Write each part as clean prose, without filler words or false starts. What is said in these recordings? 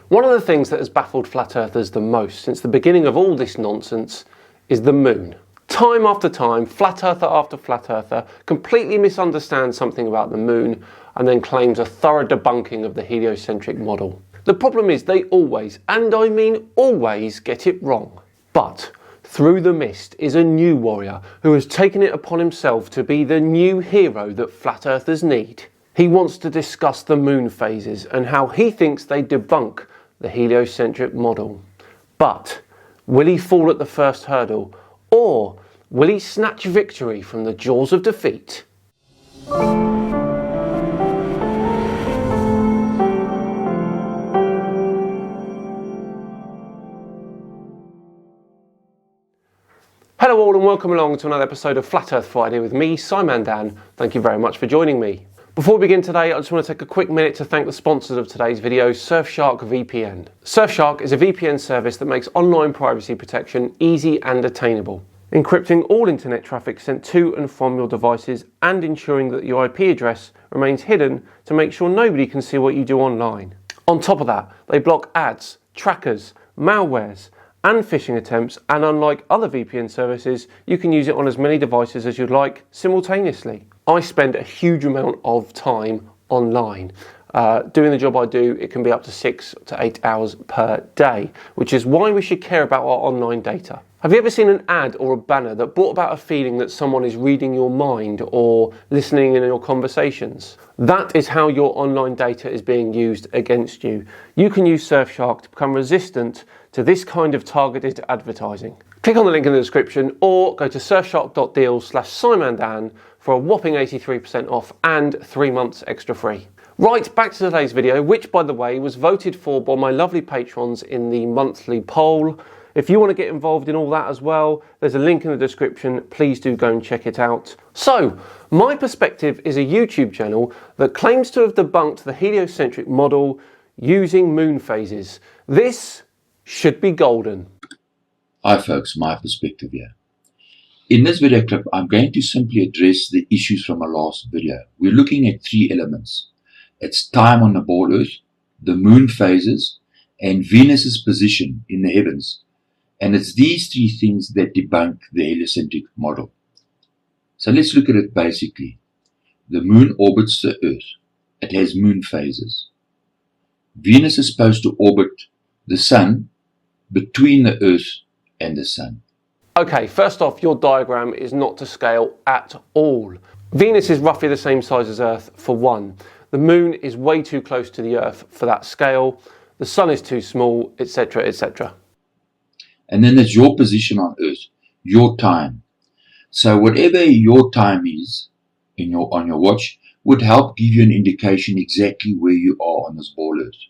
One of the things that has baffled flat earthers the most since the beginning of all this nonsense is the moon. Time after time, flat earther after flat earther completely misunderstands something about the moon and then claims a thorough debunking of the heliocentric model. The problem is they always, and I mean always, get it wrong. But through the mist is a new warrior who has taken it upon himself to be the new hero that flat earthers need. He wants to discuss the moon phases and how he thinks they debunk the heliocentric model. But will he fall at the first hurdle, or will he snatch victory from the jaws of defeat? Hello all and welcome along to another episode of Flat Earth Friday with me, Simon Dan. Thank you very much for joining me. Before we begin today, I just want to take a quick minute to thank the sponsors of today's video, Surfshark VPN. Surfshark is a VPN service that makes online privacy protection easy and attainable, encrypting all internet traffic sent to and from your devices and ensuring that your IP address remains hidden to make sure nobody can see what you do online. On top of that, they block ads, trackers, malwares, and phishing attempts, and unlike other VPN services, you can use it on as many devices as you'd like simultaneously. I spend a huge amount of time online. Doing the job I do, it can be up to 6 to 8 hours per day, which is why we should care about our online data. Have you ever seen an ad or a banner that brought about a feeling that someone is reading your mind or listening in your conversations? That is how your online data is being used against you. You can use Surfshark to become resistant to this kind of targeted advertising. Click on the link in the description or go to surfshark.deal/SimonDan for a whopping 83% off and 3 months extra free. Right, back to today's video, which by the way was voted for by my lovely patrons in the monthly poll. If you want to get involved in all that as well, there's a link in the description. Please do go and check it out. So, My Perspective is a YouTube channel that claims to have debunked the heliocentric model using moon phases. This should be golden. Hi folks, My Perspective here. In this video clip, I'm going to simply address the issues from our last video. We're looking at 3 elements. It's time on the ball Earth, the moon phases, and Venus's position in the heavens. And it's these 3 things that debunk the heliocentric model. So let's look at it basically. The moon orbits the Earth. It has moon phases. Venus is supposed to orbit the Sun between the Earth and the Sun. Okay, first off, your diagram is not to scale at all. Venus is roughly the same size as Earth for one. The moon is way too close to the Earth for that scale. The Sun is too small, etc., etc. And then there's your position on Earth, your time. So whatever your time is on your watch would help give you an indication exactly where you are on this ball Earth.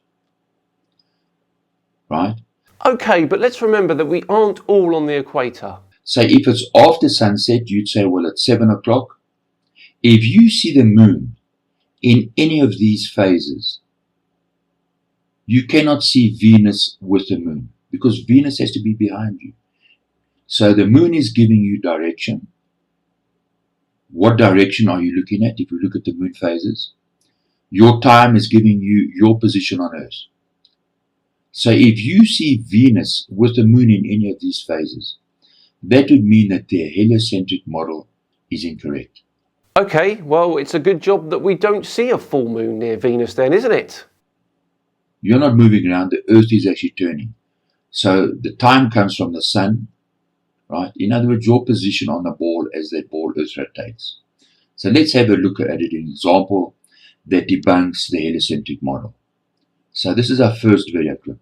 Right? Okay, but let's remember that we aren't all on the equator. So if it's after sunset, you'd say, well, it's 7 o'clock. If you see the moon in any of these phases, you cannot see Venus with the moon because Venus has to be behind you. So the moon is giving you direction. What direction are you looking at if you look at the moon phases? Your time is giving you your position on Earth. So if you see Venus with the moon in any of these phases, that would mean that the heliocentric model is incorrect. Okay, well, it's a good job that we don't see a full moon near Venus then, isn't it? You're not moving around, the Earth is actually turning. So the time comes from the Sun, right? In other words, your position on the ball as that ball Earth rotates. So let's have a look at it in an example that debunks the heliocentric model. So this is our first video clip.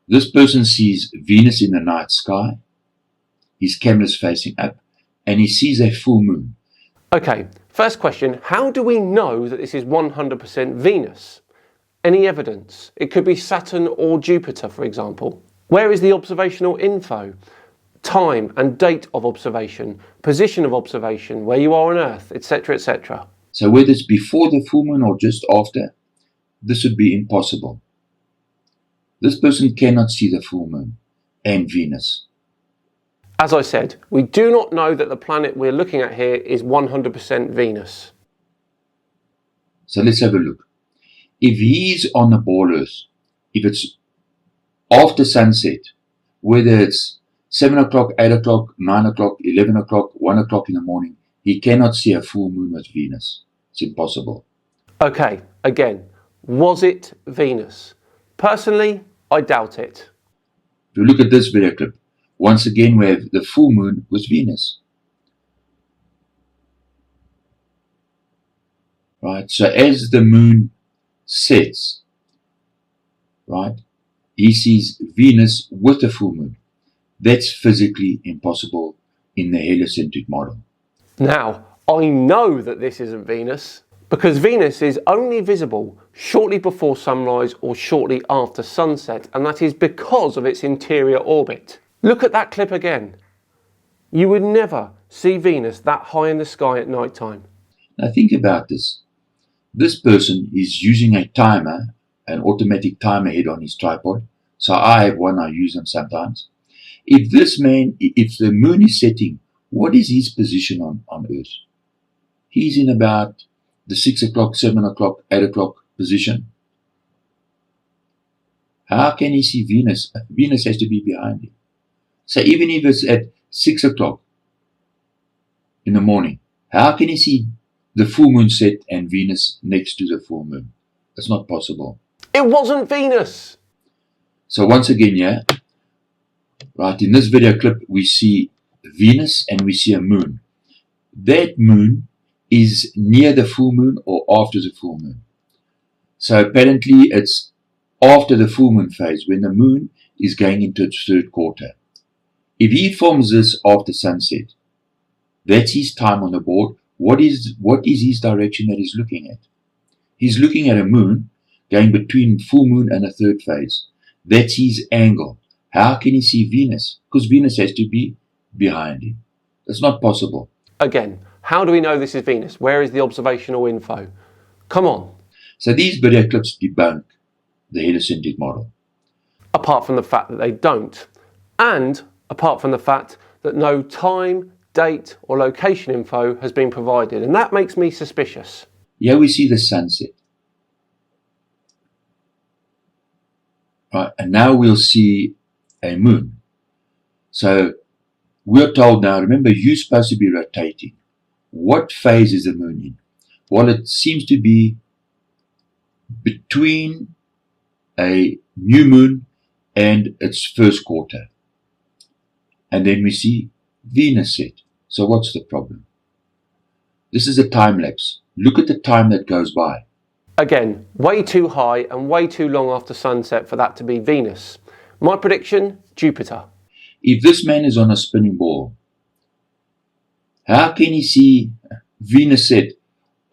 This person sees Venus in the night sky. His camera's facing up and he sees a full moon. Okay, first question, how do we know that this is 100% Venus? Any evidence? It could be Saturn or Jupiter, for example. Where is the observational info? Time and date of observation, position of observation, where you are on Earth, etc., etc. So whether it's before the full moon or just after, this would be impossible. This person cannot see the full moon and Venus. As I said, we do not know that the planet we're looking at here is 100% Venus. So let's have a look. If he's on the ball Earth, if it's after sunset, whether it's 7 o'clock, 8 o'clock, 9 o'clock, 11 o'clock, 1 o'clock in the morning, he cannot see a full moon with Venus. It's impossible. Okay, again, was it Venus? Personally, I doubt it. If you look at this video clip, once again we have the full moon with Venus. Right, so as the moon sets, right, he sees Venus with the full moon. That's physically impossible in the heliocentric model. Now, I know that this isn't Venus, because Venus is only visible shortly before sunrise or shortly after sunset, and that is because of its interior orbit. Look at that clip again. You would never see Venus that high in the sky at night time. Now think about this. This person is using a timer, an automatic timer head on his tripod. So I have one, I use them sometimes. If the moon is setting, what is his position on Earth? He's in about the 6 o'clock, 7 o'clock, 8 o'clock position. How can he see Venus? Venus has to be behind him. So even if it's at 6 o'clock in the morning, how can he see the full moon set and Venus next to the full moon? That's not possible. It wasn't Venus! So once again, yeah, right, in this video clip, we see Venus and we see a moon. That moon is near the full moon or after the full moon. So apparently it's after the full moon phase when the moon is going into its third quarter. If he forms this after sunset, that's his time on the board. What is his direction that he's looking at? He's looking at a moon going between full moon and a third phase. That's his angle. How can he see Venus? Because Venus has to be behind him. That's not possible. Again, how do we know this is Venus? Where is the observational info? Come on. So these video clips debunk the heliocentric model. Apart from the fact that they don't, and apart from the fact that no time, date or location info has been provided, and that makes me suspicious. Here we see the sunset. Right, and now we'll see a moon. So we're told now, remember, you're supposed to be rotating. What phase is the moon in? Well, it seems to be between a new moon and its first quarter. And then we see Venus set. So what's the problem? This is a time lapse. Look at the time that goes by. Again, way too high and way too long after sunset for that to be Venus. My prediction, Jupiter. If this man is on a spinning ball, how can he see Venus set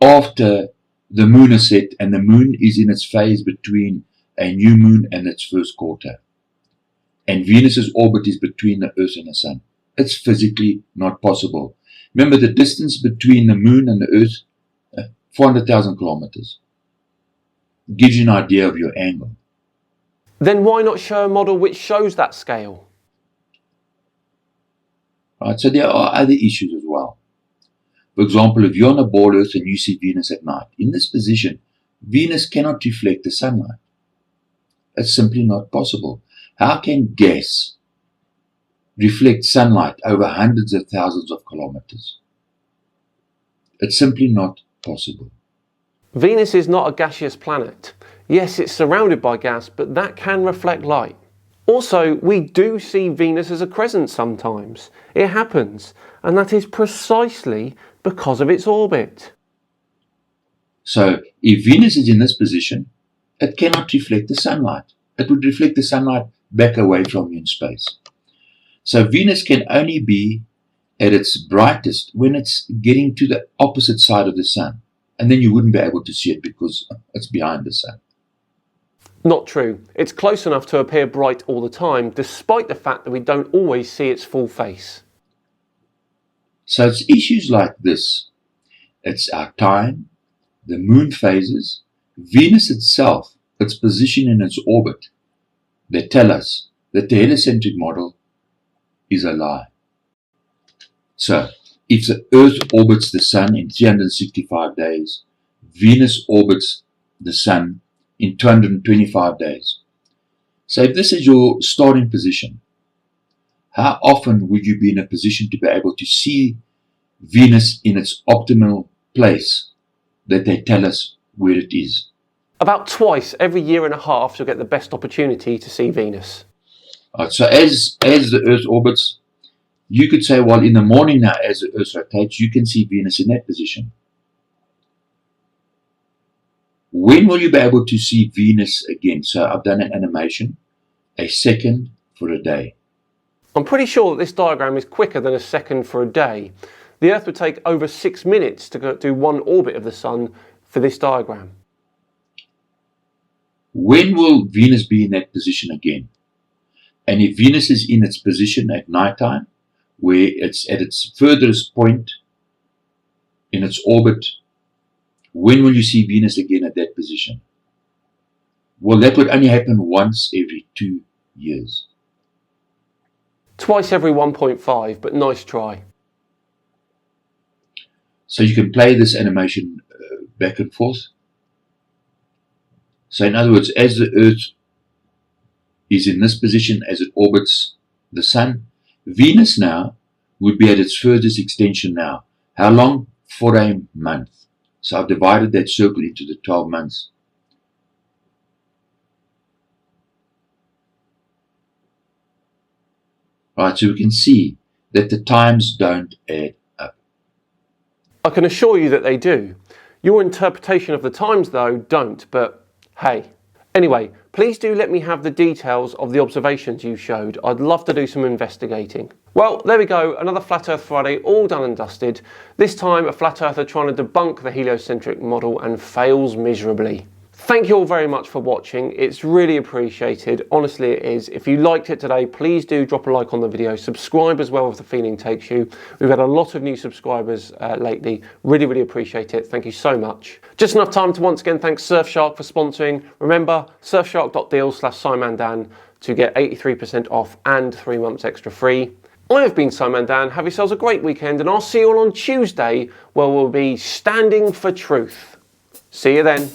after the moon is set and the moon is in its phase between a new moon and its first quarter? And Venus's orbit is between the Earth and the Sun. It's physically not possible. Remember, the distance between the moon and the Earth, 400,000 kilometers. Gives you an idea of your angle. Then why not show a model which shows that scale? Right, so there are other issues as well. For example, if you're on a ball Earth and you see Venus at night, in this position, Venus cannot reflect the sunlight. It's simply not possible. How can gas reflect sunlight over hundreds of thousands of kilometers? It's simply not possible. Venus is not a gaseous planet. Yes, it's surrounded by gas, but that can reflect light. Also, we do see Venus as a crescent sometimes. It happens, and that is precisely because of its orbit. So, if Venus is in this position, it cannot reflect the sunlight. It would reflect the sunlight back away from you in space. So, Venus can only be at its brightest when it's getting to the opposite side of the sun. And then you wouldn't be able to see it because it's behind the sun. Not true. It's close enough to appear bright all the time, despite the fact that we don't always see its full face. So it's issues like this. It's our time, the moon phases, Venus itself, its position in its orbit, that tell us that the heliocentric model is a lie. So, if the Earth orbits the Sun in 365 days, Venus orbits the Sun in 225 days. So if this is your starting position, how often would you be in a position to be able to see Venus in its optimal place that they tell us where it is? About twice every year and a half you'll get the best opportunity to see Venus. Right, so as the Earth orbits, you could say, well, in the morning now, as the Earth rotates, you can see Venus in that position. When will you be able to see Venus again? So I've done an animation, a second for a day. I'm pretty sure that this diagram is quicker than a second for a day. The Earth would take over 6 minutes to do one orbit of the Sun for this diagram. When will Venus be in that position again? And if Venus is in its position at nighttime, where it's at its furthest point in its orbit, when will you see Venus again at that position? Well, that would only happen once every 2 years. Twice every 1.5, but nice try. So you can play this animation back and forth. So in other words, as the Earth is in this position as it orbits the Sun, Venus now would be at its furthest extension now. How long? For a month. So I've divided that circle into the 12 months. Right, so we can see that the times don't add up. I can assure you that they do. Your interpretation of the times, though, don't, but hey. Anyway, please do let me have the details of the observations you showed. I'd love to do some investigating. Well, there we go, another Flat Earth Friday all done and dusted. This time a flat earther trying to debunk the heliocentric model and fails miserably. Thank you all very much for watching. It's really appreciated. Honestly, it is. If you liked it today, please do drop a like on the video. Subscribe as well if the feeling takes you. We've had a lot of new subscribers lately. Really, really appreciate it. Thank you so much. Just enough time to once again thank Surfshark for sponsoring. Remember, surfshark.deal/SimonDan to get 83% off and 3 months extra free. I have been Simon Dan. Have yourselves a great weekend, and I'll see you all on Tuesday, where we'll be standing for truth. See you then.